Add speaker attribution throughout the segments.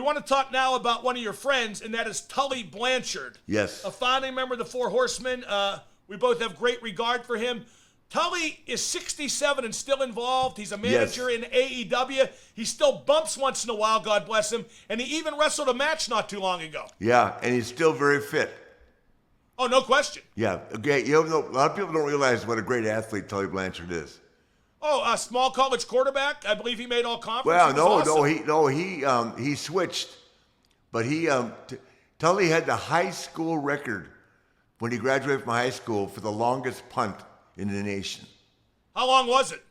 Speaker 1: want to talk now about one of your friends, and that is Tully Blanchard.
Speaker 2: Yes.
Speaker 1: A founding member of the Four Horsemen. We both have great regard for him. Tully is 67 and still involved. He's a manager in AEW. He still bumps once in a while, God bless him. And he even wrestled a match not too long ago.
Speaker 2: Yeah, and he's still very fit.
Speaker 1: Oh, no question.
Speaker 2: Yeah. Okay. You know, a lot of people don't realize what a great athlete Tully Blanchard is.
Speaker 1: Oh, a small college quarterback. I believe he made all conference.
Speaker 2: Well,
Speaker 1: Awesome.
Speaker 2: he switched, but Tully had the high school record when he graduated from high school for the longest punt in the nation.
Speaker 1: How long was it?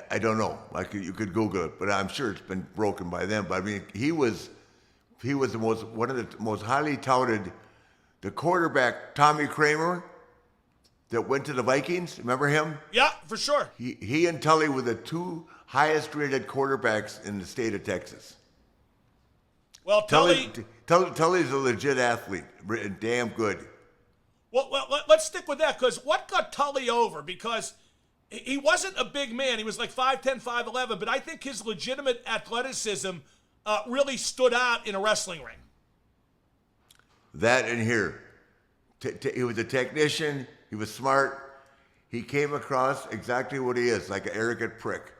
Speaker 2: I don't know. You could Google it, but I'm sure it's been broken by then. But I mean, he was one of the most highly touted. The quarterback Tommy Kramer that went to the Vikings. Remember him?
Speaker 1: Yeah, for sure.
Speaker 2: He and Tully were the two highest rated quarterbacks in the state of Texas.
Speaker 1: Well,
Speaker 2: Tully's a legit athlete, damn good.
Speaker 1: Well, let's stick with that, because what got Tully over? Because he wasn't a big man. He was like 5'10", 5'11", but I think his legitimate athleticism really stood out in a wrestling ring.
Speaker 2: That and here. He was a technician. He was smart. He came across exactly what he is, like an arrogant prick.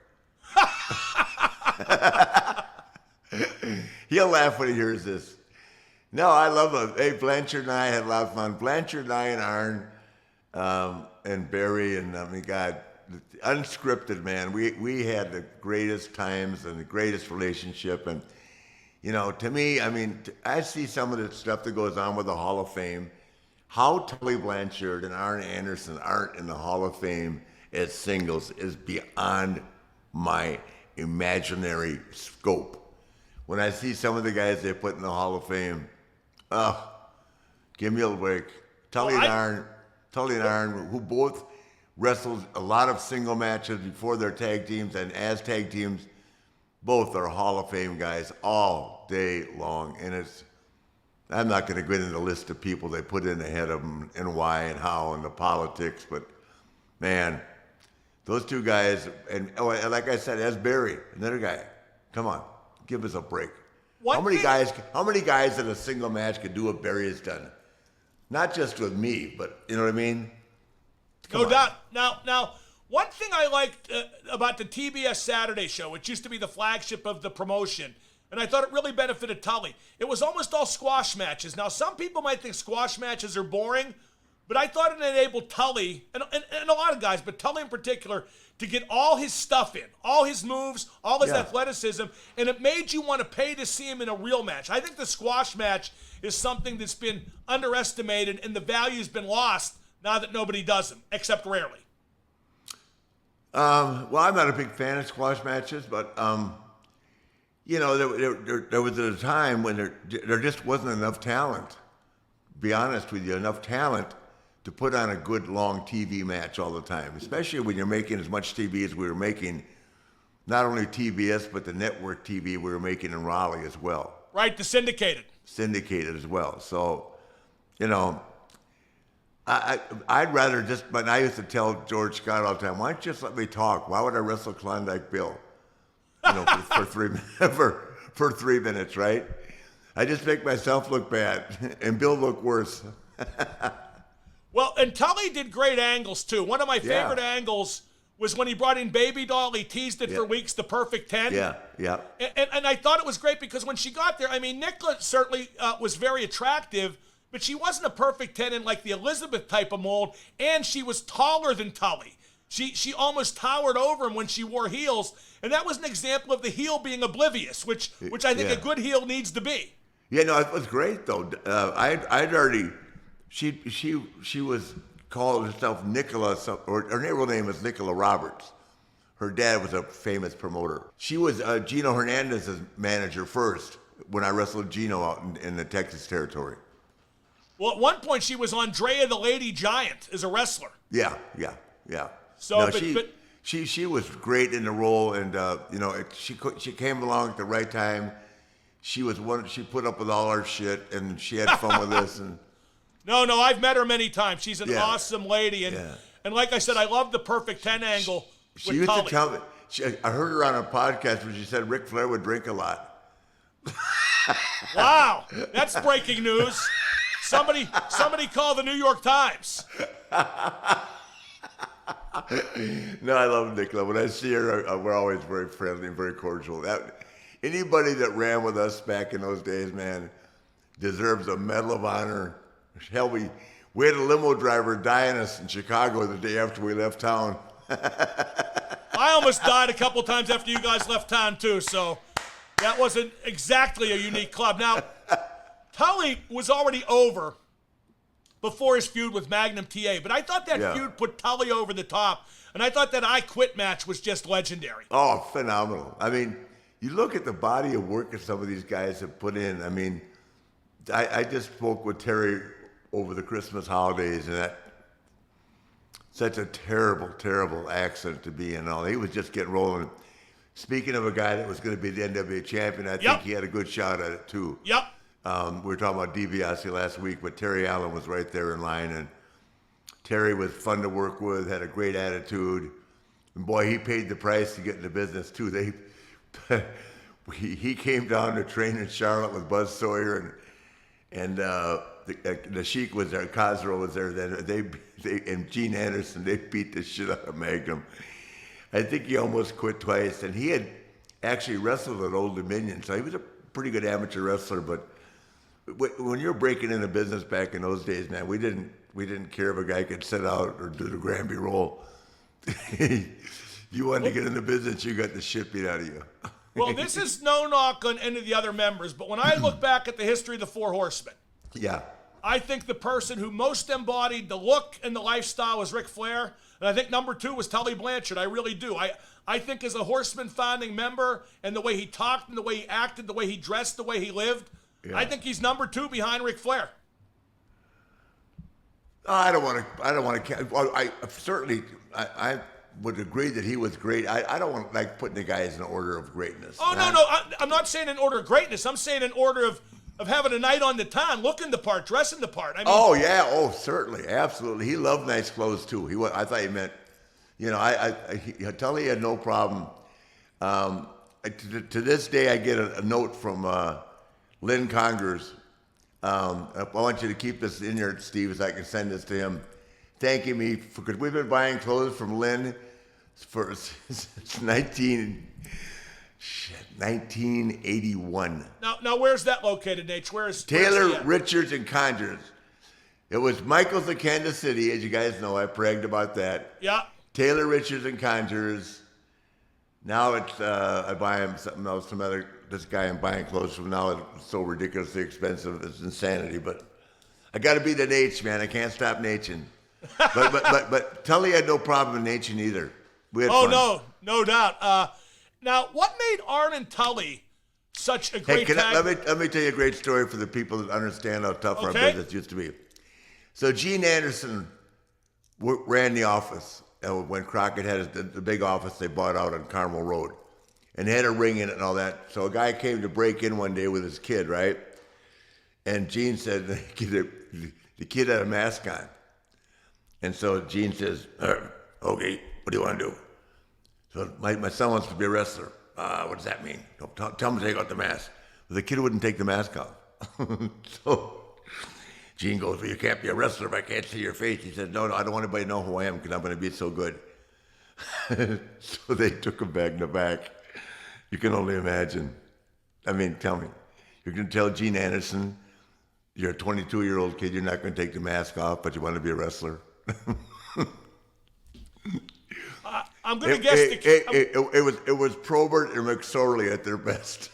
Speaker 2: He'll laugh when he hears this. No, I love him. Hey, Blanchard and I had a lot of fun. Blanchard and I and Arn and Barry and, God, unscripted, man. We had the greatest times and the greatest relationship. And, to me, I see some of the stuff that goes on with the Hall of Fame. How Tully Blanchard and Arn Anderson aren't in the Hall of Fame as singles is beyond my imaginary scope. When I see some of the guys they put in the Hall of Fame, give me a break. Tully and Arn, who both wrestled a lot of single matches before their tag teams and as tag teams, both are Hall of Fame guys all day long. And I'm not going to get into the list of people they put in ahead of them and why and how and the politics, but man, those two guys, and like I said, as Barry, another guy, come on, give us a break. How many guys in a single match could do what Barry has done? Not just with me, but you know what I mean?
Speaker 1: No doubt. Now, one thing I liked about the TBS Saturday show, which used to be the flagship of the promotion, and I thought it really benefited Tully, it was almost all squash matches. Now, some people might think squash matches are boring, but I thought it enabled Tully, and a lot of guys, but Tully in particular, to get all his stuff in, all his moves, all his athleticism, and it made you want to pay to see him in a real match. I think the squash match is something that's been underestimated, and the value's been lost now that nobody does them, except rarely.
Speaker 2: Well, I'm not a big fan of squash matches, but there was a time when there just wasn't enough talent. To be honest with you, enough talent to put on a good long TV match all the time, especially when you're making as much TV as we were making, not only TBS, but the network TV we were making in Raleigh as well.
Speaker 1: Right, the syndicated.
Speaker 2: Syndicated as well. So, I'd rather just, but I used to tell George Scott all the time, why don't you just let me talk? Why would I wrestle Klondike Bill? For 3 minutes, right? I just make myself look bad and Bill look worse.
Speaker 1: Well, and Tully did great angles, too. One of my favorite angles was when he brought in Baby Doll. He teased it for weeks, the perfect 10.
Speaker 2: Yeah.
Speaker 1: And I thought it was great because when she got there, Nicola certainly was very attractive, but she wasn't a perfect 10 in like the Elizabeth type of mold, and she was taller than Tully. She almost towered over him when she wore heels, and that was an example of the heel being oblivious, which I think a good heel needs to be.
Speaker 2: Yeah, no, it was great though. I'd already. She was called herself Nicola, or her real name was Nicola Roberts. Her dad was a famous promoter. She was Gino Hernandez's manager first when I wrestled Gino out in the Texas territory.
Speaker 1: Well, at one point she was Andrea the Lady Giant as a wrestler.
Speaker 2: Yeah.
Speaker 1: So,
Speaker 2: no, she was great in the role, and she came along at the right time. She put up with all our shit, and she had fun with us. And
Speaker 1: no, I've met her many times. She's an awesome lady, and like I said, I love the perfect 10 angle.
Speaker 2: She used to tell me. I heard her on a podcast where she said Ric Flair would drink a lot.
Speaker 1: Wow, that's breaking news. Somebody call the New York Times.
Speaker 2: No, I love Nicola. When I see her, we're always very friendly and very cordial. Anybody that ran with us back in those days, man, deserves a Medal of Honor. Hell, we had a limo driver die on us in Chicago the day after we left town.
Speaker 1: I almost died a couple times after you guys left town, too, so that wasn't exactly a unique club. Now, Tully was already over before his feud with Magnum TA, but I thought that feud put Tully over the top, and I thought that I Quit match was just legendary.
Speaker 2: Oh, phenomenal. I mean, you look at the body of work that some of these guys have put in. I mean, I just spoke with Terry over the Christmas holidays, and that such a terrible, terrible accident to be in. All he was just getting rolling. Speaking of a guy that was going to be the NWA champion, I think he had a good shot at it too.
Speaker 1: Yep.
Speaker 2: We were talking about DiBiase last week, but Terry Allen was right there in line, and Terry was fun to work with, had a great attitude, and boy, he paid the price to get in the business too. He came down to train in Charlotte with Buzz Sawyer, and the Sheik was there, Khosrow was there then. They and Gene Anderson, they beat the shit out of Magnum. I think he almost quit twice, and he had actually wrestled at Old Dominion, so he was a pretty good amateur wrestler. But when you're breaking into business back in those days, man, we didn't care if a guy could sit out or do the Granby roll. You wanted to get into business, you got the shit beat out of you.
Speaker 1: Well, this is no knock on any of the other members, but when I look back at the history of the Four Horsemen, I think the person who most embodied the look and the lifestyle was Ric Flair, and I think number 2 was Tully Blanchard. I really do. I think as a Horseman founding member, and the way he talked and the way he acted, the way he dressed, the way he lived, I think he's number 2 behind Ric Flair.
Speaker 2: I don't want to. Well, I certainly would agree that he was great. I don't want like putting the guys in order of greatness.
Speaker 1: Oh, no. I'm not saying in order of greatness. I'm saying in order of having a night on the town, looking the part, dressing the part. I mean,
Speaker 2: certainly, absolutely. He loved nice clothes too. I thought he meant, Tully had no problem. To this day, I get a note from Lynn Congers. I want you to keep this in here, Steve, so I can send this to him, thanking me because we've been buying clothes from Lynn since 1981.
Speaker 1: Now where's that located, Nate? Where's
Speaker 2: Taylor, Richards, and Congers. It was Michael's in Kansas City, as you guys know. I bragged about that.
Speaker 1: Yeah.
Speaker 2: Taylor, Richards, and Congers. Now it's I buy him something else. This guy I'm buying clothes from now is so ridiculously expensive. It's insanity. But I got to be the Nates, man. I can't stop Nating. But Tully had no problem in Nating either. We had fun.
Speaker 1: No doubt. Now, what made Arn and Tully such a great tag?
Speaker 2: Let me tell you a great story for the people that understand how tough our business used to be. So Gene Anderson ran the office when Crockett had the big office they bought out on Carmel Road, and they had a ring in it and all that. So a guy came to break in one day with his kid, right? And Gene said the kid had a mask on, and so Gene says, "Okay, what do you want to do?" So my son wants to be a wrestler. What does that mean? Tell him to take out the mask. But the kid wouldn't take the mask off. So Gene goes, "Well, you can't be a wrestler if I can't see your face." He said, No, I don't want anybody to know who I am because I'm going to be so good. So they took him back in the back. You can only imagine. I mean, tell me. You're going to tell Gene Anderson, you're a 22-year-old kid, you're not going to take the mask off, but you want to be a wrestler?
Speaker 1: I'm going to guess
Speaker 2: it was Probert and McSorley at their best.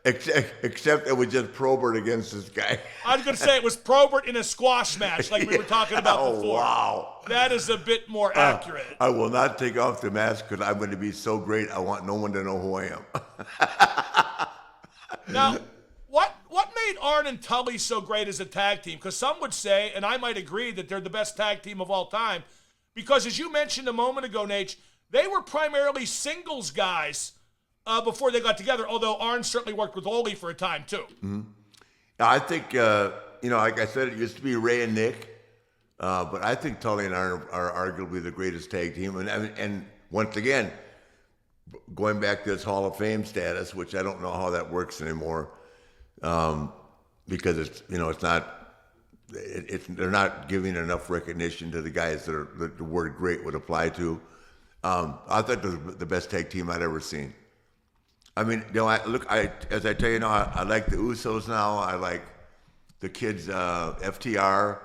Speaker 2: Except it was just Probert against this guy.
Speaker 1: I was going to say it was Probert in a squash match like we were talking about before.
Speaker 2: Wow.
Speaker 1: That is a bit more accurate.
Speaker 2: I will not take off the mask because I'm going to be so great. I want no one to know who I am.
Speaker 1: Now, what made Arn and Tully so great as a tag team? Because some would say, and I might agree, that they're the best tag team of all time. Because as you mentioned a moment ago, Nate, they were primarily singles guys before they got together, although Arn certainly worked with Ole for a time, too.
Speaker 2: Mm-hmm. I think, like I said, it used to be Ray and Nick, but I think Tully and Arn are arguably the greatest tag team. And once again, going back to its Hall of Fame status, which I don't know how that works anymore, because it's not. They're not giving enough recognition to the guys that the word great would apply to. I thought the best tag team I'd ever seen. I mean, as I tell you now, I like the Usos now. I like the kids, FTR,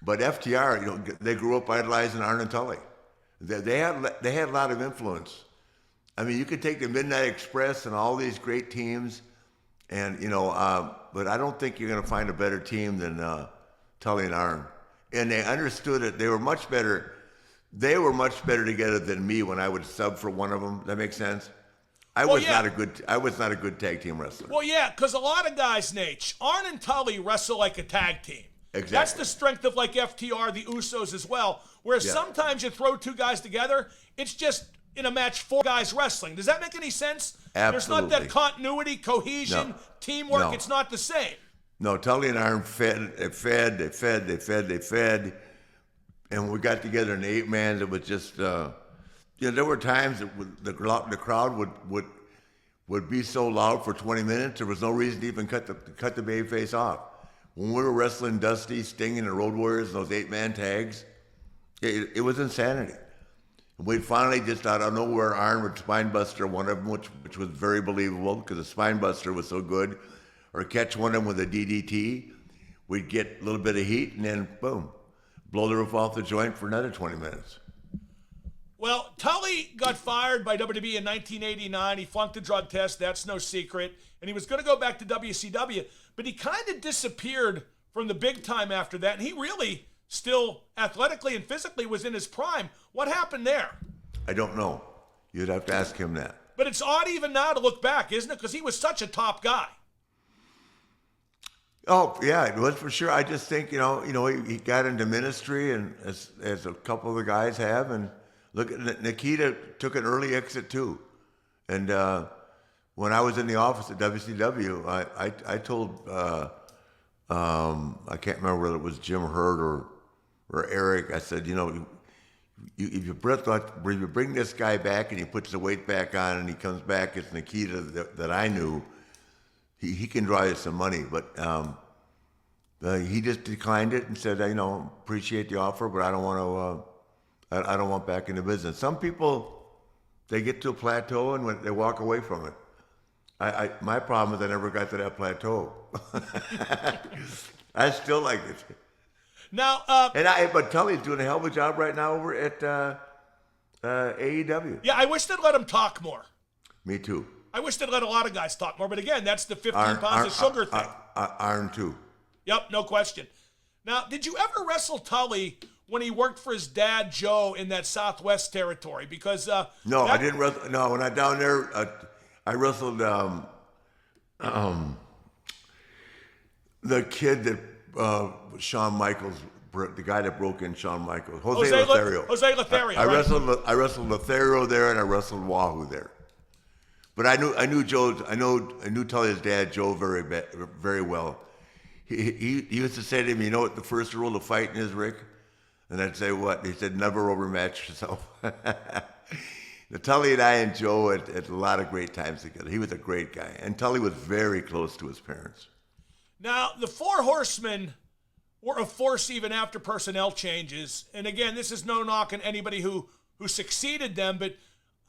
Speaker 2: but FTR, they grew up idolizing Arn and Tully. They had a lot of influence. I mean, you could take the Midnight Express and all these great teams, and but I don't think you're going to find a better team than Tully and Arn. And they understood it. They were much better. They were much better together than me when I would sub for one of them. That makes sense. I was not a good tag team wrestler.
Speaker 1: Well, yeah, because a lot of guys, Nate, Arn and Tully wrestle like a tag team.
Speaker 2: Exactly.
Speaker 1: That's the strength of like FTR, the Usos as well. Whereas sometimes you throw two guys together, it's just in a match 4 guys wrestling. Does that make any sense?
Speaker 2: Absolutely.
Speaker 1: There's not that continuity, cohesion, teamwork.
Speaker 2: No.
Speaker 1: It's not the same.
Speaker 2: No, Tully and Arn fed, and when we got together in the 8-man, it was just, there were times that the crowd would be so loud for 20 minutes, there was no reason to even cut the babyface off. When we were wrestling Dusty, Sting, and the Road Warriors, those 8-man tags, it was insanity. And we finally just out of nowhere, Arn would spinebuster one of them, which was very believable because the spinebuster was so good, or catch one of them with a DDT. We'd get a little bit of heat, and then boom, blow the roof off the joint for another 20 minutes.
Speaker 1: Well, Tully got fired by WWE in 1989. He flunked the drug test. That's no secret. And he was going to go back to WCW, but he kind of disappeared from the big time after that. And he really still athletically and physically was in his prime. What happened there?
Speaker 2: I don't know. You'd have to ask him that.
Speaker 1: But it's odd even now to look back, isn't it? Because he was such a top guy.
Speaker 2: Oh, yeah, it was for sure. I just think, he got into ministry, and as a couple of the guys have, and look, Nikita took an early exit too. And when I was in the office at WCW, I told, I can't remember whether it was Jim Hurt or Eric, I said, if you bring this guy back and he puts the weight back on and he comes back as Nikita that I knew, he can draw you some money, but he just declined it and said, appreciate the offer, but I don't want to. I don't want back in the business. Some people, they get to a plateau and when they walk away from it. My problem is I never got to that plateau. I still like it.
Speaker 1: Now,
Speaker 2: but Tully's doing a hell of a job right now over at AEW.
Speaker 1: Yeah, I wish they'd let him talk more.
Speaker 2: Me too.
Speaker 1: I wish they'd let a lot of guys talk more, but again, that's the 15 pounds of sugar thing.
Speaker 2: Arn too.
Speaker 1: Yep, no question. Now, did you ever wrestle Tully when he worked for his dad, Joe, in that Southwest territory? Because
Speaker 2: no, I didn't wrestle. No, when I down there, I wrestled the kid that Shawn Michaels, the guy that broke in Shawn Michaels, Jose Lothario.
Speaker 1: Jose Lothario.
Speaker 2: I wrestled Lothario there, and I wrestled Wahoo there. But I knew Tully's dad, Joe, very well. He used to say to me, what the first rule of fighting is, Rick? And I'd say, what? He said, never overmatch yourself. Tully and I and Joe had a lot of great times together. He was a great guy. And Tully was very close to his parents.
Speaker 1: Now, the Four Horsemen were a force even after personnel changes. And again, this is no knock on anybody who succeeded them, but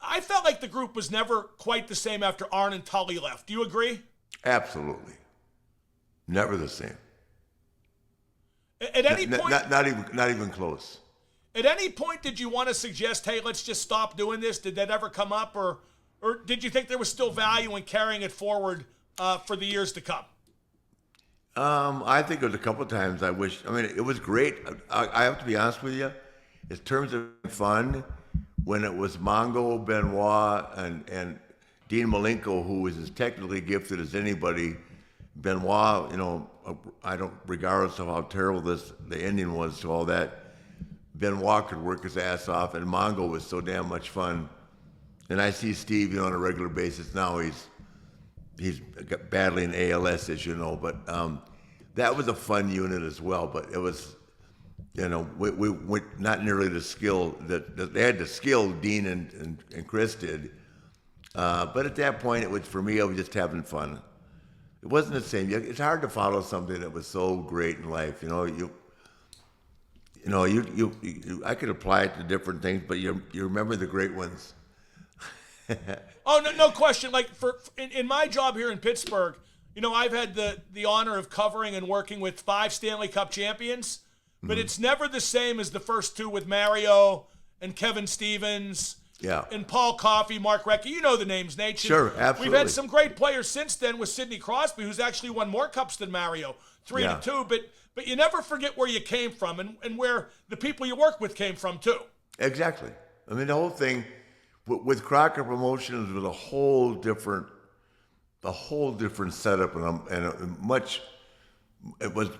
Speaker 1: I felt like the group was never quite the same after Arn and Tully left. Do you agree?
Speaker 2: Absolutely. Never the same.
Speaker 1: At any point,
Speaker 2: not even close.
Speaker 1: At any point, did you want to suggest, hey, let's just stop doing this? Did that ever come up, or did you think there was still value in carrying it forward for the years to come?
Speaker 2: I think it was a couple of times. I mean, it was great. I have to be honest with you. In terms of fun, when it was Mongo, Benoit, and Dean Malenko, who was as technically gifted as anybody. Benoit, regardless of how terrible the ending was to all that, Benoit could work his ass off, and Mongo was so damn much fun. And I see Steve, on a regular basis now. He's battling ALS, as you know, but that was a fun unit as well. But it was, we not nearly the skill that they had. The skill Dean and Chris did, But at that point, it was for me. I was just having fun. It wasn't the same. It's hard to follow something that was so great in life. I could apply it to different things, but you remember the great ones.
Speaker 1: Oh, no question. Like in my job here in Pittsburgh, I've had the honor of covering and working with 5 Stanley Cup champions, but it's never the same as the first 2 with Mario and Kevin Stevens.
Speaker 2: Yeah.
Speaker 1: And Paul Coffey, Mark Recchi. You know the names, Nate.
Speaker 2: Sure, absolutely.
Speaker 1: We've had some great players since then with Sidney Crosby, who's actually won more cups than Mario, 3-2. But you never forget where you came from and where the people you work with came from, too. Exactly.
Speaker 2: I mean, the whole thing with Crocker Promotions was a whole different setup, and much. It was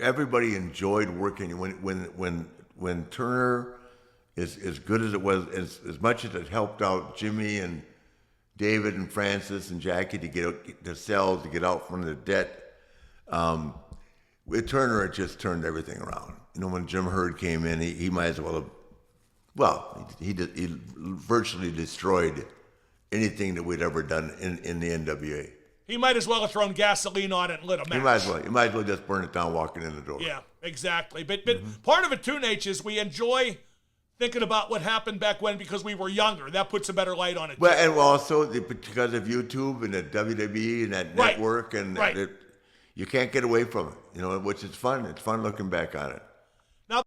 Speaker 2: everybody enjoyed working when Turner. As good as it was, as much as it helped out Jimmy and David and Francis and Jackie to get out from the debt, with Turner, it just turned everything around. When Jim Hurd came in, he might as well have, he virtually destroyed anything that we'd ever done in the NWA.
Speaker 1: He might as well have thrown gasoline on it and lit a match.
Speaker 2: He might as well just burn it down walking in the door.
Speaker 1: Yeah, exactly. But part of it too, Nate, is we enjoy thinking about what happened back when because we were younger. That puts a better light on it.
Speaker 2: Well, and also because of YouTube and the WWE and that network, and you can't get away from it, which is fun. It's fun looking back on it.